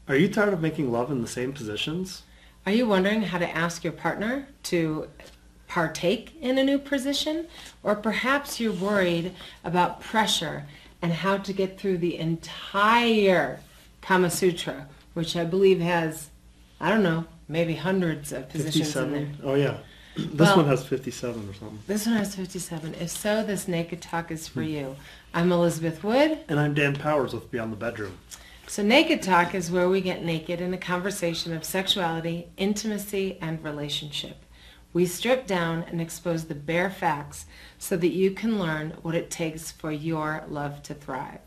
Are you tired of making love in the same positions? Are you wondering how to ask your partner to partake in a new position? Or perhaps you're worried about pressure and how to get through the entire Kama Sutra, which I believe has, I don't know, maybe hundreds of positions in there. 57? Oh, yeah. This one has 57 or something. This one has 57. If so, this Naked Talk is for you. I'm Elizabeth Wood. And I'm Dan Powers with Beyond the Bedroom. So Naked Talk is where we get naked in a conversation of sexuality, intimacy, and relationship. We strip down and expose the bare facts so that you can learn what it takes for your love to thrive.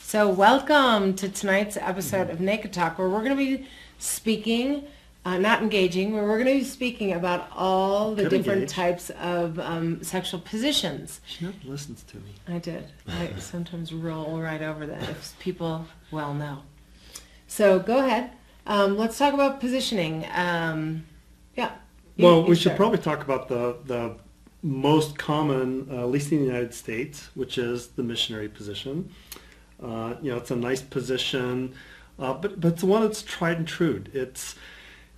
So welcome to tonight's episode of Naked Talk, where we're going to be speaking, not engaging, where we're going to be speaking about all the different types of sexual positions. She never listens to me. I did. I sometimes roll right over that, if people well know. So go ahead. Let's talk about positioning. Yeah. Well, we should probably talk about the most common, at least in the United States, which is the missionary position. It's a nice position, but it's the one that's tried and true. It's,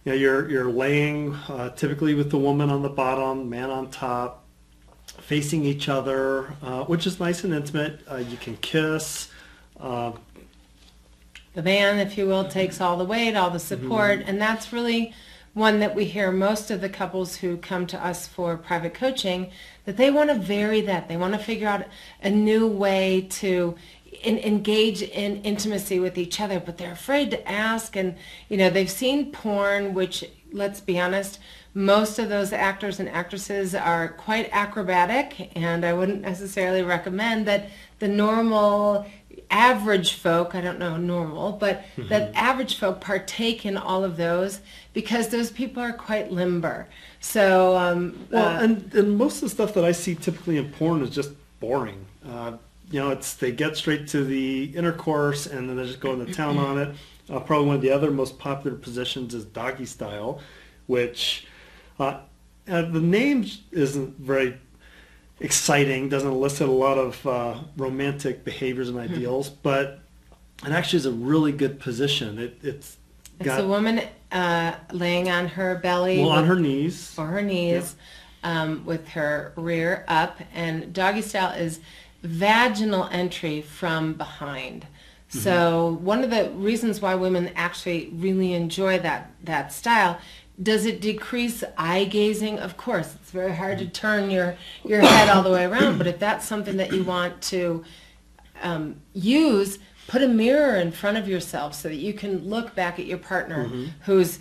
you're laying typically with the woman on the bottom, man on top, facing each other, which is nice and intimate. You can kiss. The man, if you will, takes all the weight, all the support, and that's really one that we hear most of the couples who come to us for private coaching, that they want to vary that. They want to figure out a new way to engage in intimacy with each other, but they're afraid to ask. And, they've seen porn, which, let's be honest, most of those actors and actresses are quite acrobatic, and I wouldn't necessarily recommend that the normal average folk, I don't know normal, but that average folk partake in all of those, because those people are quite limber. So, and most of the stuff that I see typically in porn is just boring. They get straight to the intercourse and then they just go into town on it. Probably one of the other most popular positions is doggy style, which the name isn't very exciting, doesn't elicit a lot of romantic behaviors and ideals, but it actually is a really good position. It's a woman laying on her belly. On her knees. Or her knees, with her rear up. And doggy style is vaginal entry from behind. So one of the reasons why women actually really enjoy that style, does it decrease eye gazing? Of course, it's very hard to turn your head all the way around, but if that's something that you want to use, put a mirror in front of yourself so that you can look back at your partner who's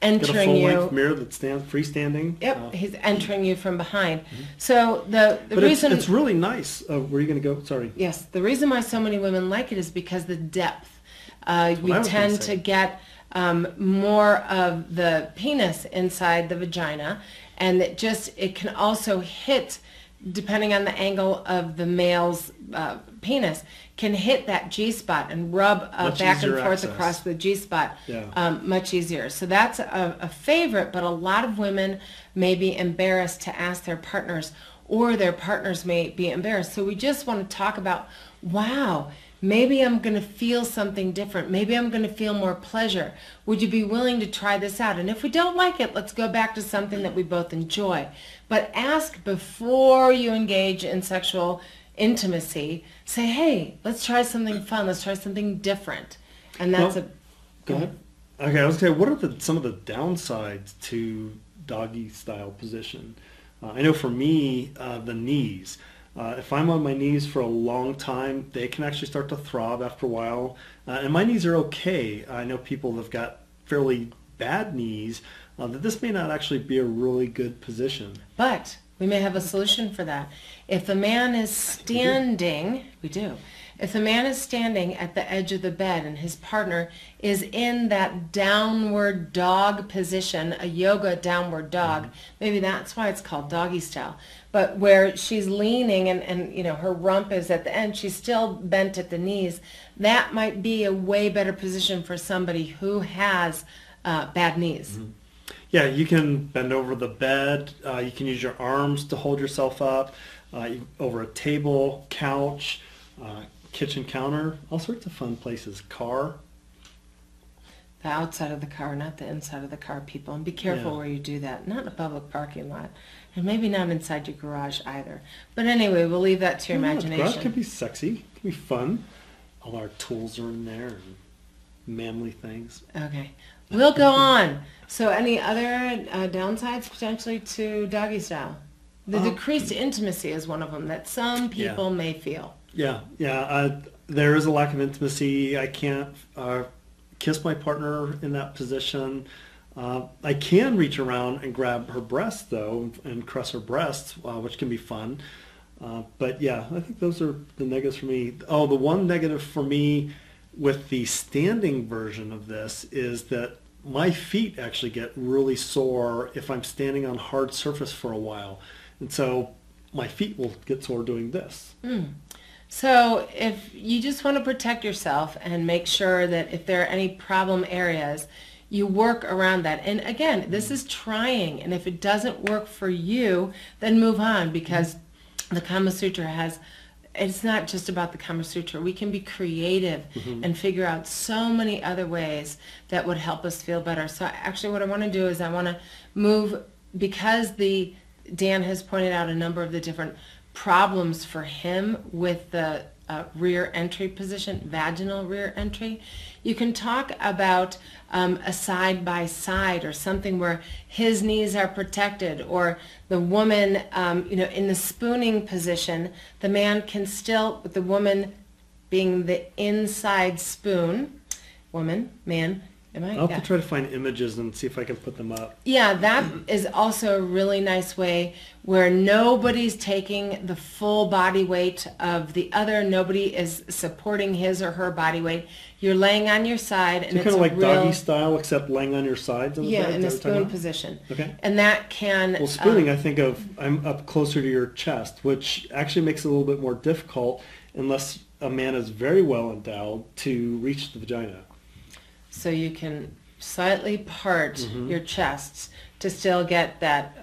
entering you. Got a full-length mirror that stands freestanding. Yep, he's entering you from behind. So the but reason... It's really nice. Where are you going to go? Sorry. Yes, the reason why so many women like it is because the depth. We tend to get more of the penis inside the vagina, and it can also hit, depending on the angle of the male's penis, can hit that G-spot and rub back and forth across the G-spot much easier. So that's a favorite, but a lot of women may be embarrassed to ask their partners, or their partners may be embarrassed. So we just want to talk about, wow, maybe I'm going to feel something different. Maybe I'm going to feel more pleasure. Would you be willing to try this out? And if we don't like it, let's go back to something that we both enjoy. But ask before you engage in sexual intimacy. Say, hey, let's try something fun. Let's try something different. And that's Go ahead. Okay, I was going to say, what are some of the downsides to doggy style position? I know for me, the knees. If I'm on my knees for a long time, they can actually start to throb after a while. And my knees are okay. I know people that have got fairly bad knees, that this may not actually be a really good position. But we may have a solution for that. If the man is standing, we do. If the man is standing at the edge of the bed and his partner is in that downward dog position, a yoga downward dog, maybe that's why it's called doggy style, but where she's leaning and her rump is at the end, she's still bent at the knees, that might be a way better position for somebody who has bad knees. Yeah, you can bend over the bed. You can use your arms to hold yourself up, over a table, couch, kitchen counter, all sorts of fun places. Car. The outside of the car, not the inside of the car, people. And be careful Yeah. where you do that. Not in a public parking lot. And maybe not inside your garage either. But anyway, we'll leave that to your imagination. The garage can be sexy. It can be fun. All our tools are in there and manly things. Okay. We'll go on. So any other downsides potentially to doggy style? The decreased intimacy is one of them that some people may feel. Yeah. There is a lack of intimacy. I can't kiss my partner in that position. I can reach around and grab her breast, though, and caress her breasts, which can be fun. But yeah, I think those are the negatives for me. Oh, the one negative for me with the standing version of this is that my feet actually get really sore if I'm standing on hard surface for a while. And so my feet will get sore doing this. So if you just want to protect yourself and make sure that if there are any problem areas, you work around that. And again, this is trying. And if it doesn't work for you, then move on, because the Kama Sutra has, it's not just about the Kama Sutra. We can be creative and figure out so many other ways that would help us feel better. So actually what I want to do is I want to move, because Dan has pointed out a number of the different problems for him with the rear entry position, vaginal rear entry. You can talk about a side-by-side or something where his knees are protected, or the woman, in the spooning position, the man can still, with the woman being the inside spoon, man, I'll have to try to find images and see if I can put them up. Yeah, that is also a really nice way where nobody's taking the full body weight of the other. Nobody is supporting his or her body weight. You're laying on your side, and it's kind of like doggy style, except laying on your sides. Yeah, in the spoon position. Okay. And that can. Well, spooning, I think of I'm up closer to your chest, which actually makes it a little bit more difficult unless a man is very well endowed to reach the vagina. So you can slightly part your chests to still get that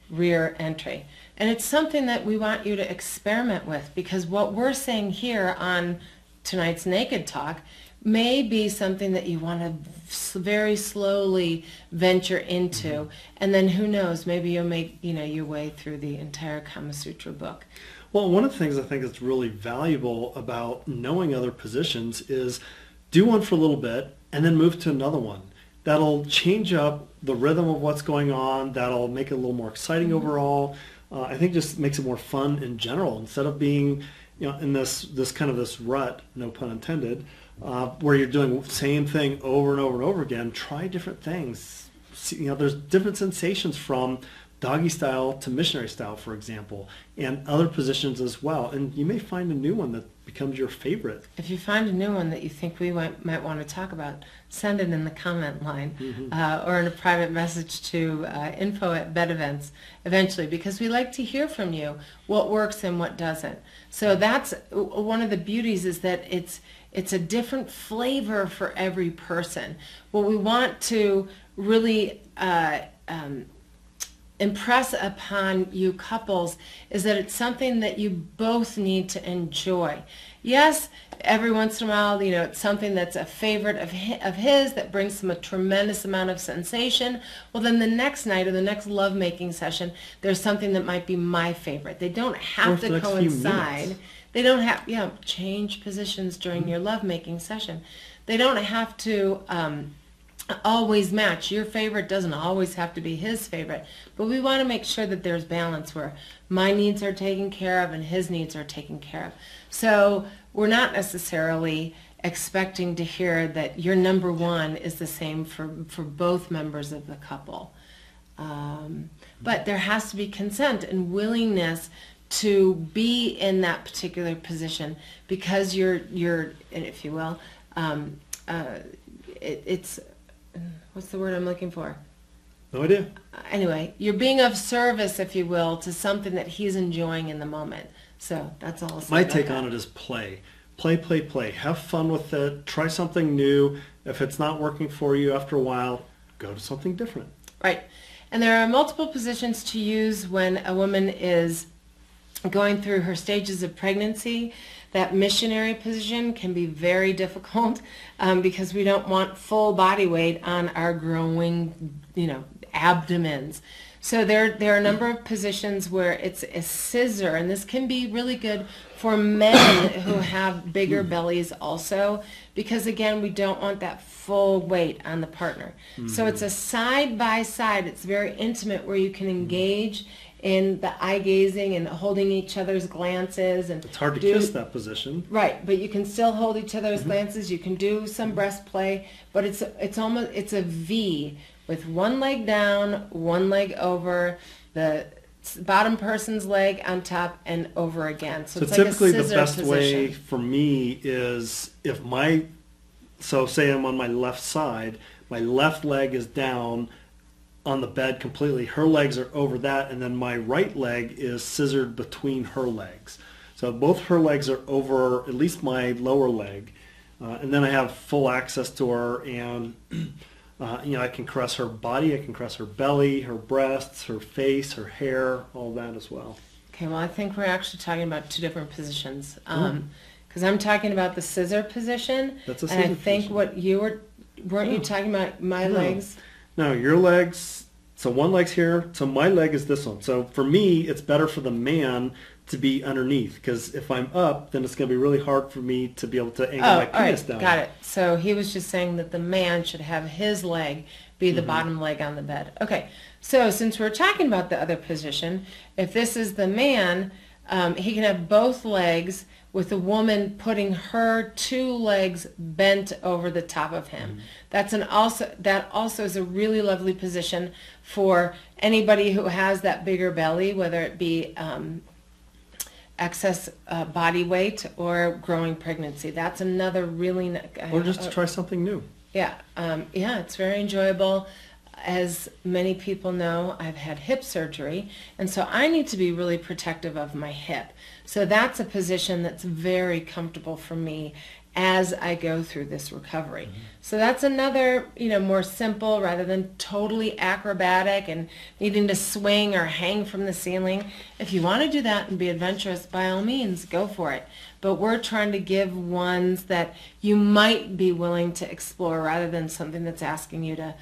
rear entry. And it's something that we want you to experiment with, because what we're saying here on tonight's Naked Talk may be something that you want to very slowly venture into. And then who knows, maybe you'll make your way through the entire Kama Sutra book. Well, one of the things I think is really valuable about knowing other positions is do one for a little bit and then move to another one. That'll change up the rhythm of what's going on. That'll make it a little more exciting overall. I think just makes it more fun in general, instead of being in this kind of this rut, no pun intended, where you're doing the same thing over and over and over again. Try different things. There's different sensations from doggy style to missionary style, for example, and other positions as well. And you may find a new one that becomes your favorite. If you find a new one that you think we might want to talk about, send it in the comment line or in a private message to info@bedevents eventually, because we like to hear from you what works and what doesn't. So that's one of the beauties, is that it's a different flavor for every person. What we want to really impress upon you couples is that it's something that you both need to enjoy. Yes, every once in a while, it's something that's a favorite of his that brings him a tremendous amount of sensation. Well, then the next night or the next lovemaking session, there's something that might be my favorite. They don't have to coincide. They don't have, change positions during your lovemaking session. They don't have to always match. Your favorite doesn't always have to be his favorite, but we want to make sure that there's balance where my needs are taken care of and his needs are taken care of. So we're not necessarily expecting to hear that your number one is the same for both members of the couple. But there has to be consent and willingness to be in that particular position, because you're if you will, it's what's the word I'm looking for? No idea. Anyway, you're being of service, if you will, to something that he's enjoying in the moment. So that's all I'll say. My take on it is play. Play. Have fun with it. Try something new. If it's not working for you after a while, go to something different. Right. And there are multiple positions to use when a woman is going through her stages of pregnancy. That missionary position can be very difficult because we don't want full body weight on our growing, abdomens. So there are a number of positions where it's a scissor, and this can be really good for men who have bigger bellies also, because again, we don't want that full weight on the partner. So it's a side by side. It's very intimate where you can engage in the eye gazing and holding each other's glances. And it's hard to kiss that position. Right, but you can still hold each other's glances. You can do some breast play, but it's a V with one leg down, one leg over, the bottom person's leg on top and over again. So it's typically like a the best position. way for me is so say I'm on my left side, my left leg is down on the bed completely. Her legs are over that, and then my right leg is scissored between her legs. So both her legs are over at least my lower leg, and then I have full access to her, and I can caress her body, I can caress her belly, her breasts, her face, her hair, all that as well. Okay, well, I think we're actually talking about two different positions. Because I'm talking about the scissor position, That's a scissor and I think position. what weren't you talking about my legs? No, your legs, so one leg's here, so my leg is this one. So for me, it's better for the man to be underneath, because if I'm up, then it's going to be really hard for me to be able to angle my penis down. Got it. So he was just saying that the man should have his leg be the bottom leg on the bed. Okay, so since we're talking about the other position, if this is the man, he can have both legs with the woman putting her two legs bent over the top of him. That also is a really lovely position for anybody who has that bigger belly, whether it be excess body weight or growing pregnancy. That's another really or just to try something new. Yeah, it's very enjoyable. As many people know, I've had hip surgery, and so I need to be really protective of my hip. So that's a position that's very comfortable for me as I go through this recovery. So that's another, more simple, rather than totally acrobatic and needing to swing or hang from the ceiling. If you want to do that and be adventurous, by all means, go for it. But we're trying to give ones that you might be willing to explore, rather than something that's asking you to,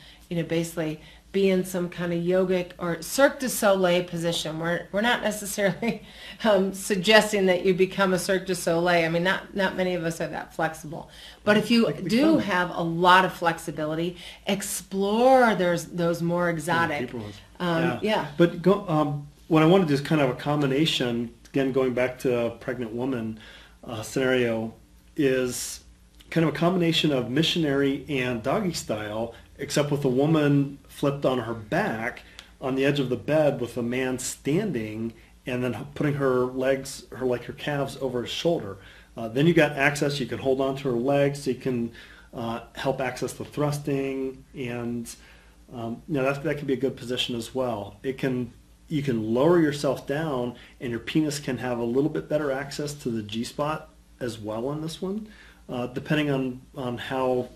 basically be in some kind of yogic or Cirque du Soleil position. We're not necessarily suggesting that you become a Cirque du Soleil. I mean, not many of us are that flexible. But if you do have a lot of flexibility, explore those more exotic. Yeah. But what I want to do is kind of a combination, again, going back to a pregnant woman scenario, is kind of a combination of missionary and doggy style, except with a woman flipped on her back on the edge of the bed with a man standing, and then putting her legs, her calves over his shoulder. Then you got access. You can hold on to her legs, so you can help access the thrusting, and that can be a good position as well. You can lower yourself down, and your penis can have a little bit better access to the G-spot as well on this one, depending on how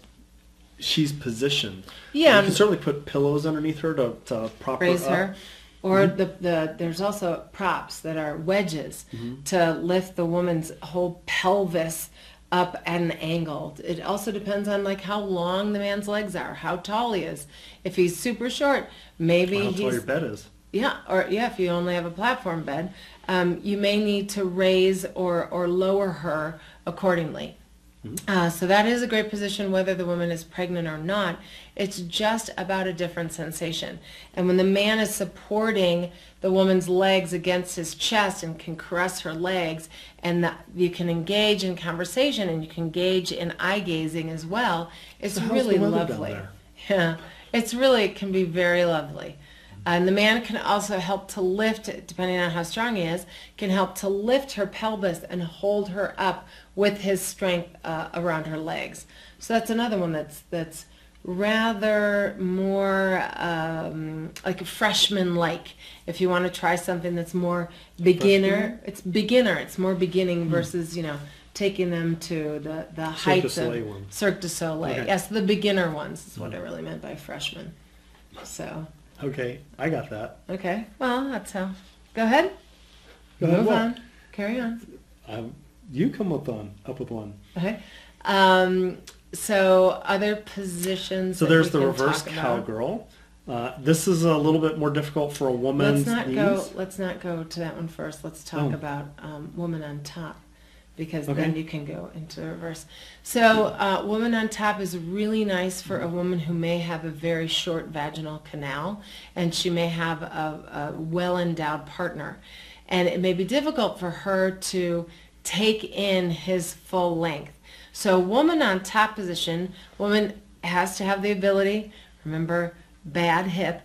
she's positioned. Yeah, you can certainly put pillows underneath her to prop raise her up. her. Or there's also props that are wedges to lift the woman's whole pelvis up at an angle. It also depends on how long the man's legs are, how tall he is. If he's super short, maybe how tall your bed is. Yeah, if you only have a platform bed, you may need to raise or lower her accordingly. So that is a great position whether the woman is pregnant or not. It's just about a different sensation. And when the man is supporting the woman's legs against his chest and can caress her legs, and you can engage in conversation and you can engage in eye gazing as well, it's really lovely. Yeah, it can be very lovely. And the man can also help to lift, depending on how strong he is, can help to lift her pelvis and hold her up with his strength around her legs. So that's another one that's rather more like a freshman-like. If you want to try something that's more beginner, it's more beginning versus, taking them to the heights of Cirque du Soleil. Okay. Yes, the beginner ones is what I really meant by freshman. So. Okay, I got that. Okay, well, that's how. Go ahead. Go ahead. Move on. Carry on. you come up with one? Okay. So other positions. So there's the reverse cowgirl. This is a little bit more difficult for a woman's knees. Let's not go to that one first. Let's talk about woman on top, because then you can go into the reverse. So woman on top is really nice for a woman who may have a very short vaginal canal, and she may have a well-endowed partner, and it may be difficult for her to take in his full length. So woman on top position, woman has to have the ability, remember, bad hip,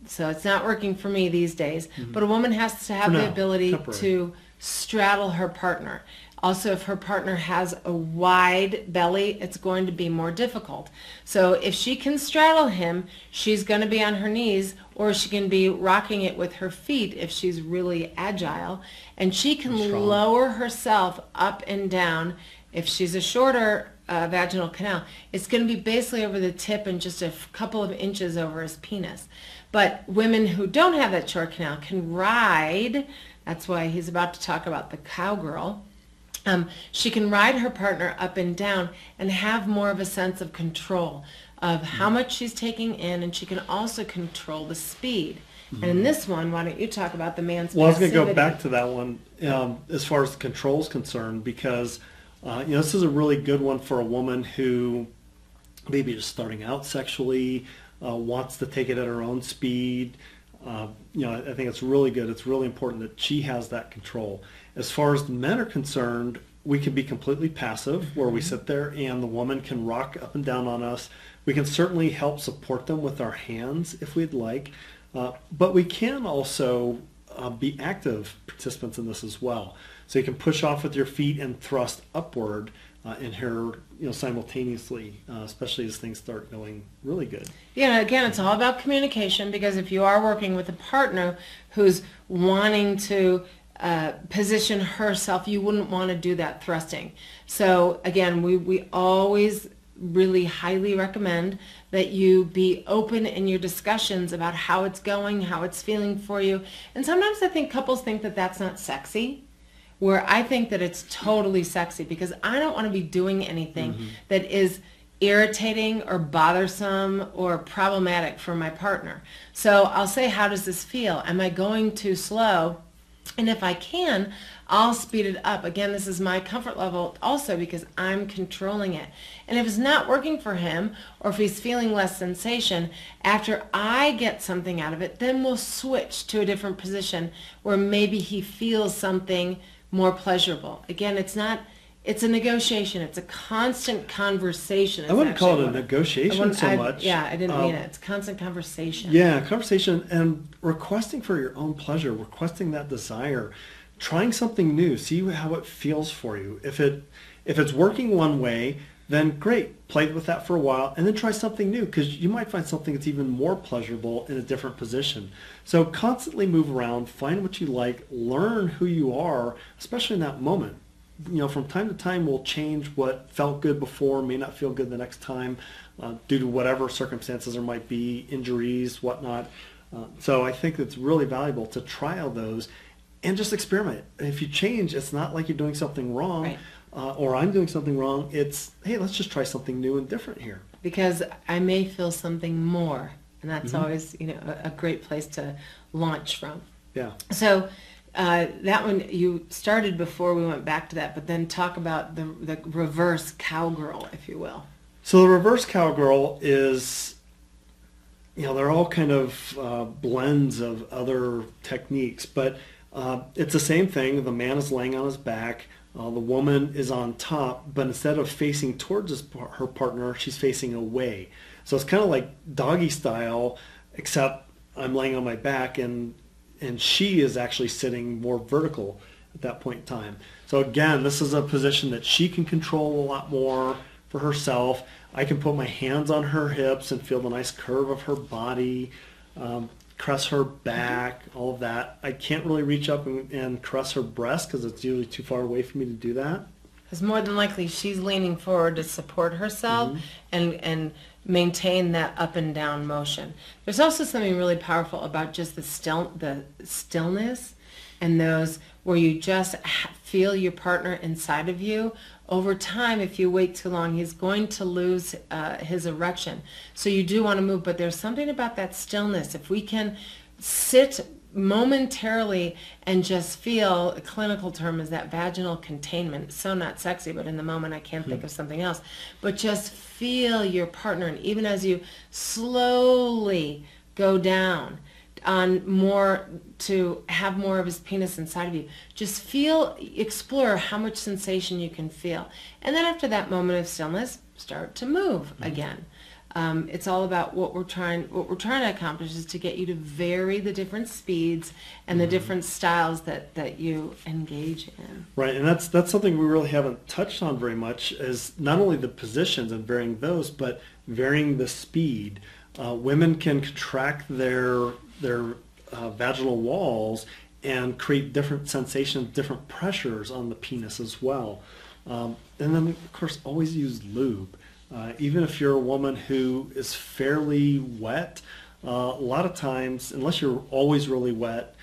so it's not working for me these days, but a woman has to have the ability to straddle her partner. Also, if her partner has a wide belly, it's going to be more difficult. So if she can straddle him, she's going to be on her knees, or she can be rocking it with her feet if she's really agile, and she can lower herself up and down. If she's a shorter vaginal canal, it's going to be basically over the tip and just a couple of inches over his penis. But women who don't have that short canal can ride. That's why he's about to talk about the cowgirl. She can ride her partner up and down and have more of a sense of control of how much she's taking in, and she can also control the speed. And in this one, why don't you talk about the man's passivity? Well, I was going to go back to that one as far as the control is concerned, because this is a really good one for a woman who maybe just starting out sexually, wants to take it at her own speed. I think it's really good. It's really important that she has that control. As far as the men are concerned, we can be completely passive, where we sit there and the woman can rock up and down on us. We can certainly help support them with our hands if we'd like, but we can also be active participants in this as well. So you can push off with your feet and thrust upward in here, simultaneously, especially as things start going really good. Yeah, again, it's all about communication, because if you are working with a partner who's wanting to position herself, you wouldn't want to do that thrusting. So again, we always really highly recommend that you be open in your discussions about how it's going, how it's feeling for you. And sometimes I think couples think that that's not sexy, where I think that it's totally sexy, because I don't want to be doing anything that is irritating or bothersome or problematic for my partner. So I'll say, how does this feel? Am I going too slow? And if I can, I'll speed it up. Again, this is my comfort level also, because I'm controlling it. And if it's not working for him, or if he's feeling less sensation, after I get something out of it, then we'll switch to a different position where maybe he feels something more pleasurable. Again, it's a negotiation. It's a constant conversation. I wouldn't call it a negotiation so much. Yeah, I didn't mean it. It's constant conversation. Yeah, conversation and requesting for your own pleasure, requesting that desire, trying something new, see how it feels for you. If it's working one way, then great, play with that for a while, and then try something new, because you might find something that's even more pleasurable in a different position. So constantly move around, find what you like, learn who you are, especially in that moment. From time to time, we'll change what felt good before, may not feel good the next time, due to whatever circumstances there might be, injuries, whatnot. So I think it's really valuable to try all those and just experiment. And if you change, it's not like you're doing something wrong. Right. Or I'm doing something wrong. It's, hey, let's just try something new and different here. Because I may feel something more, and that's always, a great place to launch from. Yeah. So that one you started before we went back to that, but then talk about the reverse cowgirl, if you will. So the reverse cowgirl is, they're all kind of blends of other techniques, but it's the same thing. The man is laying on his back. The woman is on top, but instead of facing towards her partner, she's facing away. So it's kind of like doggy style, except I'm laying on my back and she is actually sitting more vertical at that point in time. So again, this is a position that she can control a lot more for herself. I can put my hands on her hips and feel the nice curve of her body, caress her back, all of that. I can't really reach up and caress her breast, because it's usually too far away for me to do that. Because more than likely she's leaning forward to support herself and maintain that up and down motion. There's also something really powerful about just the stillness and those where you just feel your partner inside of you. Over time, if you wait too long, he's going to lose his erection. So you do want to move, but there's something about that stillness. If we can sit momentarily and just feel, a clinical term is that vaginal containment. It's so not sexy, but in the moment I can't think of something else. But just feel your partner, and even as you slowly go down on more, to have more of his penis inside of you, just feel, explore how much sensation you can feel. And then after that moment of stillness, start to move again. It's all about what we're trying to accomplish is to get you to vary the different speeds and the different styles that you engage in. Right, and that's something we really haven't touched on very much, is not only the positions and varying those, but varying the speed. Women can contract their vaginal walls and create different sensations, different pressures on the penis as well. And then, of course, always use lube. Even if you're a woman who is fairly wet, a lot of times, unless you're always really wet,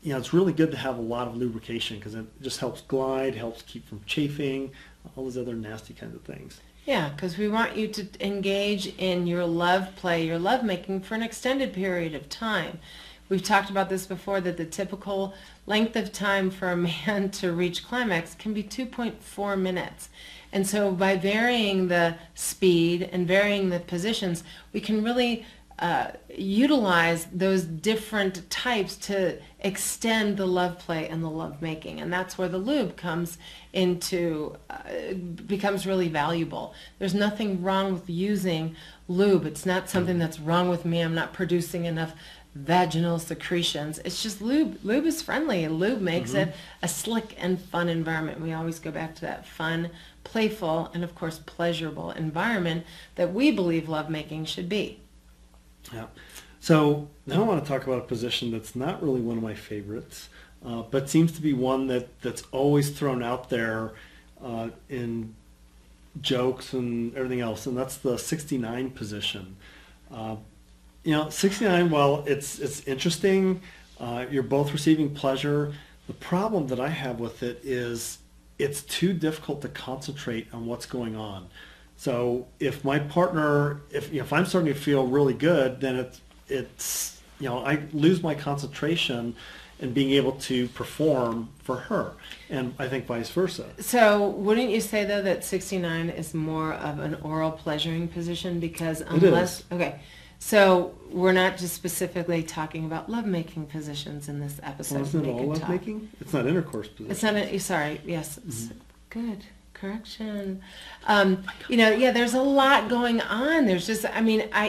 it's really good to have a lot of lubrication, because it just helps glide, helps keep from chafing, all those other nasty kinds of things. Yeah, because we want you to engage in your love play, your love making for an extended period of time. We've talked about this before, that the typical length of time for a man to reach climax can be 2.4 minutes. And so by varying the speed and varying the positions, we can really utilize those different types to extend the love play and the love making. And that's where the lube comes into, becomes really valuable. There's nothing wrong with using lube. It's not something that's wrong with me. I'm not producing enough vaginal secretions. It's just lube. Lube is friendly, and lube makes it a slick and fun environment. We always go back to that fun, playful, and of course pleasurable environment that we believe lovemaking should be. Yeah. So now I want to talk about a position that's not really one of my favorites, but seems to be one that's always thrown out there in jokes and everything else, and that's the 69 position. 69, well, it's interesting. You're both receiving pleasure. The problem that I have with it is it's too difficult to concentrate on what's going on. So if my partner, if I'm starting to feel really good, then it's I lose my concentration in being able to perform for her, and I think vice versa. So wouldn't you say though that 69 is more of an oral pleasuring position? Because unless, okay, so we're not just specifically talking about lovemaking positions in this episode. Well, isn't it all lovemaking? It's not intercourse position. It's not. Sorry. Yes. Good. Correction. Yeah, there's a lot going on. There's just,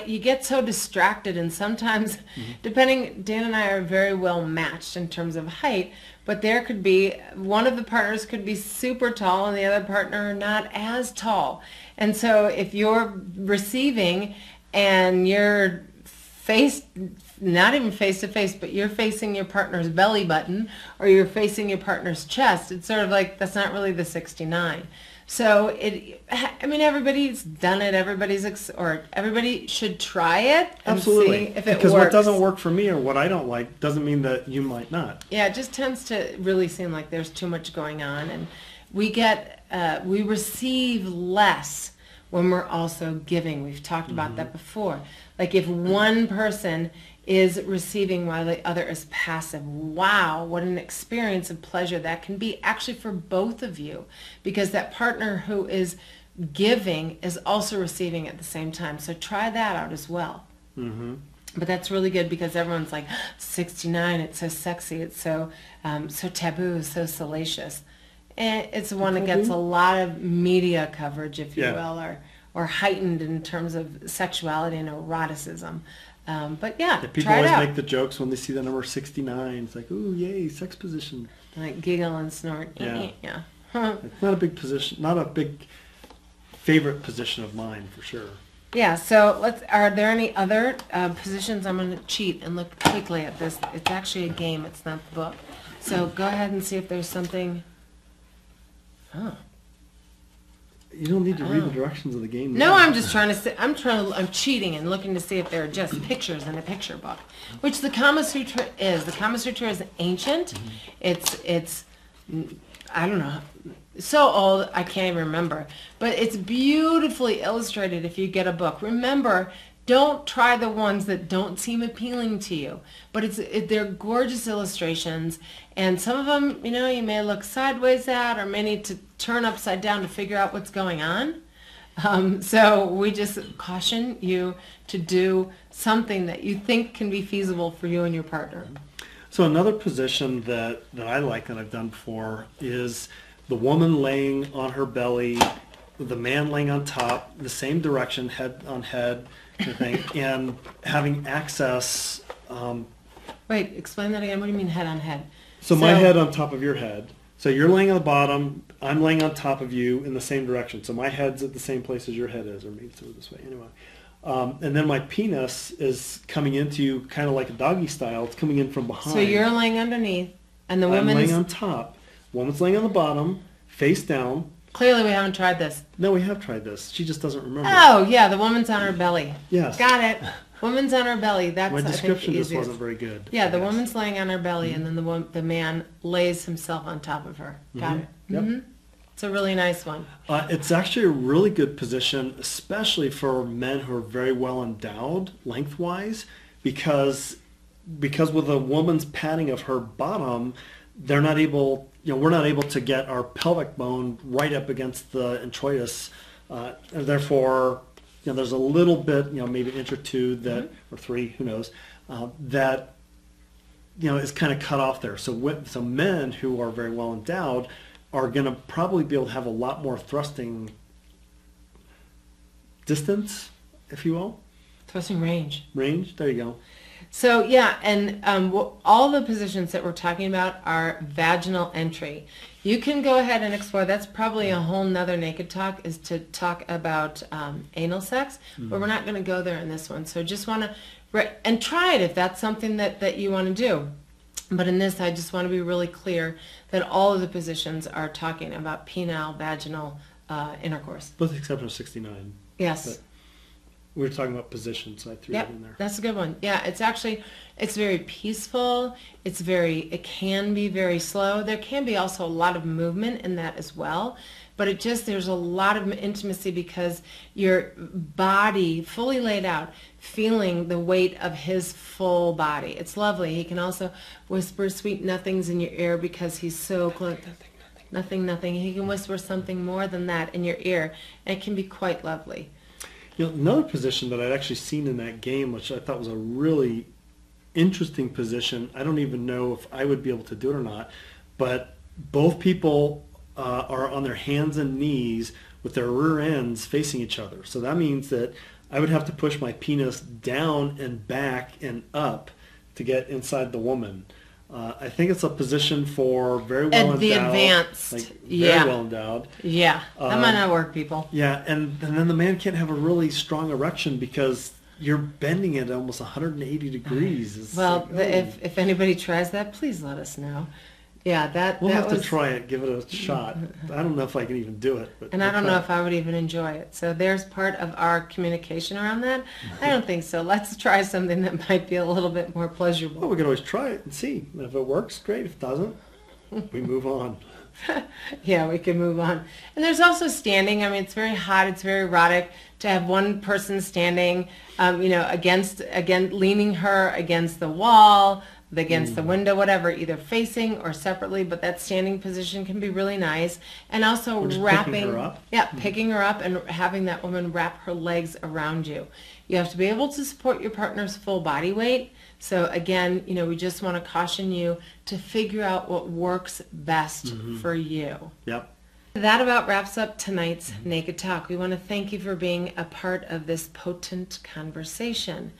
you get so distracted, and sometimes, Dan and I are very well matched in terms of height, but there could be, one of the partners could be super tall and the other partner not as tall. And so if you're receiving and you're not even face to face, but you're facing your partner's belly button or you're facing your partner's chest, it's sort of like, that's not really the 69. So everybody's done it. Everybody should try it and Absolutely. See if it because works. What doesn't work for me or what I don't like doesn't mean that you might not. Yeah, it just tends to really seem like there's too much going on, and we receive less when we're also giving. We've talked about that before. Like if one person is receiving while the other is passive, wow, what an experience of pleasure that can be actually for both of you, because that partner who is giving is also receiving at the same time. So try that out as well. But that's really good, because everyone's like, 69, it's so sexy, it's so taboo, so salacious. And it's one that gets a lot of media coverage, if you will, or heightened in terms of sexuality and eroticism. But yeah, people try it always out. make the jokes when they see the number 69. It's like, ooh, yay, sex position. Like giggle and snort. Yeah. Huh. It's not a big position, not a big favorite position of mine for sure. Yeah, so are there any other positions? I'm going to cheat and look quickly at this. It's actually a game, it's not the book. So go ahead and see if there's something. You don't need to read the directions of the game. No, I'm just trying to. I'm cheating and looking to see if there are just pictures in a picture book, which the Kama Sutra is. The Kama Sutra is ancient. It's I don't know, so old I can't even remember, but it's beautifully illustrated if you get a book. Remember, don't try the ones that don't seem appealing to you, but they're gorgeous illustrations, and some of them, you may look sideways at or may need to turn upside down to figure out what's going on. So we just caution you to do something that you think can be feasible for you and your partner. So another position that I like that I've done before is the woman laying on her belly, the man laying on top, the same direction, head on head, and having access. Wait, explain that again. What do you mean head on head? So my head on top of your head. So you're laying on the bottom, I'm laying on top of you in the same direction. So my head's at the same place as your head is, or maybe it's over this way. Anyway. And then my penis is coming into you kind of like a doggy style. It's coming in from behind. So you're laying underneath, and the woman's... I'm laying on top. Woman's laying on the bottom, face down. Clearly we haven't tried this. No, we have tried this. She just doesn't remember. Oh, yeah, the woman's on her belly. Yes. Got it. Woman's on her belly. That's, my description I think, just wasn't very good. Yeah, the woman's laying on her belly, and then the man lays himself on top of her. Got it. Yep. It's a really nice one. It's actually a really good position, especially for men who are very well endowed lengthwise, because with a woman's padding of her bottom, they're not able, we're not able to get our pelvic bone right up against the introitus, and therefore, there's a little bit, maybe an inch or two that, or three, who knows, that, is kind of cut off there. So men who are very well endowed are going to probably be able to have a lot more thrusting distance, if you will. Thrusting range. Range, there you go. So yeah, and all the positions that we're talking about are vaginal entry. You can go ahead and explore. That's probably a whole nother naked talk, is to talk about anal sex, but we're not going to go there in this one. So just want to, and try it if that's something that you want to do. But in this, I just want to be really clear that all of the positions are talking about penile, vaginal intercourse. With the exception of 69. Yes. But we were talking about positions, so I threw that in there. That's a good one. Yeah, it's very peaceful. It can be very slow. There can be also a lot of movement in that as well. But there's a lot of intimacy because your body fully laid out, feeling the weight of his full body. It's lovely. He can also whisper sweet nothings in your ear because he's so close. Nothing. He can whisper something more than that in your ear, and it can be quite lovely. Another position that I'd actually seen in that game, which I thought was a really interesting position, I don't even know if I would be able to do it or not, but both people are on their hands and knees with their rear ends facing each other. So that means that I would have to push my penis down and back and up to get inside the woman. I think it's a position for very well endowed. The advanced. Very well endowed. Yeah, that might not work, people. Yeah, and then the man can't have a really strong erection because you're bending it almost 180 degrees. Well, if anybody tries that, please let us know. Yeah, we'll have to try it, give it a shot. I don't know if I can even do it. But I don't know if I would even enjoy it. So there's part of our communication around that. I don't think so. Let's try something that might be a little bit more pleasurable. Well, we can always try it and see. If it works, great. If it doesn't, we move on. Yeah, we can move on. And there's also standing. It's very hot. It's very erotic to have one person standing, leaning her against the wall, against the window, whatever, either facing or separately, but that standing position can be really nice. And also wrapping, picking her up. Yeah, picking her up and having that woman wrap her legs around you. You have to be able to support your partner's full body weight. So again, we just want to caution you to figure out what works best for you. Yep. That about wraps up tonight's Naked Talk. We want to thank you for being a part of this potent conversation.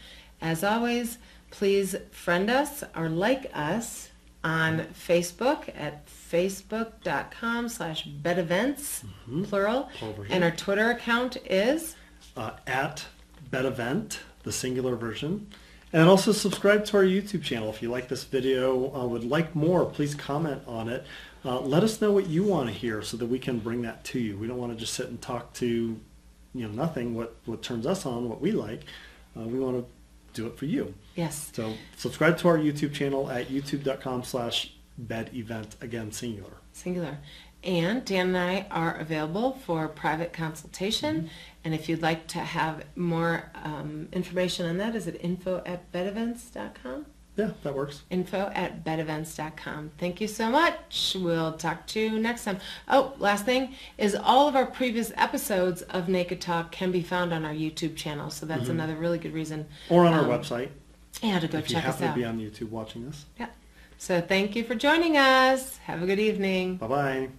As always, please friend us or like us on Facebook at facebook.com/bedevents, plural. And our Twitter account is? At bedevent, the singular version. And also subscribe to our YouTube channel. If you like this video, would like more, please comment on it. Let us know what you want to hear so that we can bring that to you. We don't want to just sit and talk to nothing, what turns us on, what we like. We want to do it for you. Yes. So subscribe to our YouTube channel at youtube.com/bedevent, again, singular. Singular. And Dan and I are available for private consultation. And if you'd like to have more information on that, is it info@bedevents.com? Yeah, that works. info@bedevents.com. Thank you so much. We'll talk to you next time. Oh, last thing is all of our previous episodes of Naked Talk can be found on our YouTube channel. So that's another really good reason. Or on our website. Yeah, to go if check us out. If you happen to be on YouTube watching this. Yeah. So thank you for joining us. Have a good evening. Bye-bye.